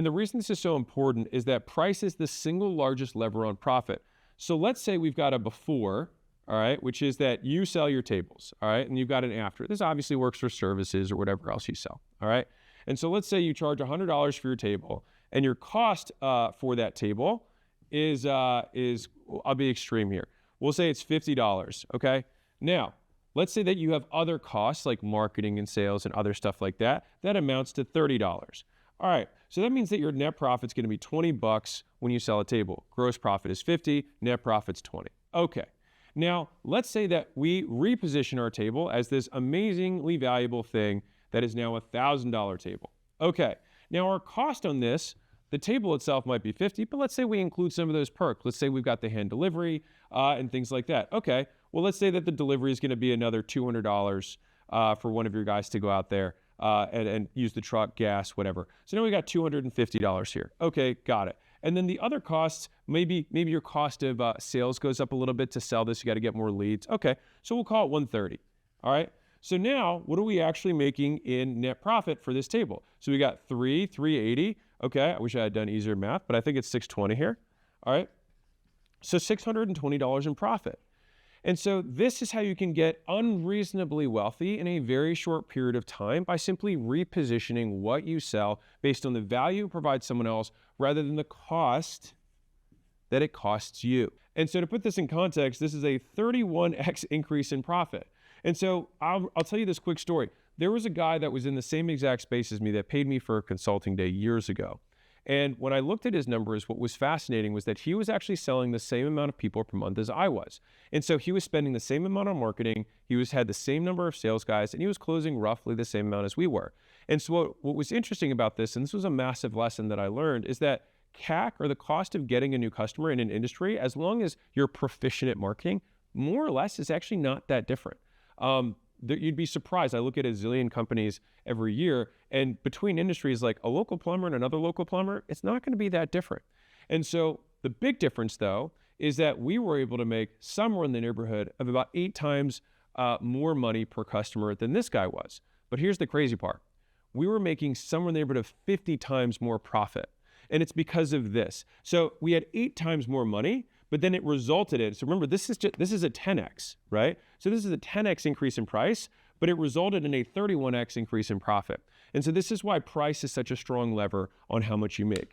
And the reason this is so important is that price is the single largest lever on profit. So let's say we've got a before, all right, which is that you sell your tables, all right, and you've got an after. This obviously works for services or whatever else you sell, all right? And so let's say you charge $100 for your table, and your cost for that table is I'll be extreme here. We'll say it's $50, okay? Now, let's say that you have other costs like marketing and sales and other stuff like that. That amounts to $30. All right, so that means that your net profit's gonna be $20 when you sell a table. Gross profit is 50, net profit's 20. Okay, now let's say that we reposition our table as this amazingly valuable thing that is now a $1,000 table. Okay, now our cost on this, the table itself might be 50, but let's say we include some of those perks. Let's say we've got the hand delivery and things like that. Okay, well, let's say that the delivery is gonna be another $200 for one of your guys to go out there and use the truck, gas, whatever. So now we got $250 here. Okay, got it. And then the other costs, maybe your cost of sales goes up a little bit to sell this. You got to get more leads. Okay, so we'll call it 130. All right. So now what are we actually making in net profit for this table? So we got 380. Okay, I wish I had done easier math, but I think it's 620 here. All right. So $620 in profit. And so this is how you can get unreasonably wealthy in a very short period of time by simply repositioning what you sell based on the value it provides someone else rather than the cost that it costs you. And so to put this in context, this is a 31x increase in profit. And so I'll tell you this quick story. There was a guy that was in the same exact space as me that paid me for a consulting day years ago. And when I looked at his numbers, what was fascinating was that he was actually selling the same amount of people per month as I was. And so he was spending the same amount on marketing, had the same number of sales guys, and he was closing roughly the same amount as we were. And so what was interesting about this, and this was a massive lesson that I learned, is that CAC, or the cost of getting a new customer in an industry, as long as you're proficient at marketing, more or less is actually not that different. You'd be surprised. I look at a zillion companies every year, and between industries like a local plumber and another local plumber, it's not going to be that different. And so the big difference, though, is that we were able to make somewhere in the neighborhood of about 8 times more money per customer than this guy was. But here's the crazy part. We were making somewhere in the neighborhood of 50 times more profit. And it's because of this. So we had 8 times more money, but then it resulted in, so remember, this is a 10x, right? So this is a 10x increase in price, but it resulted in a 31x increase in profit. And so this is why price is such a strong lever on how much you make.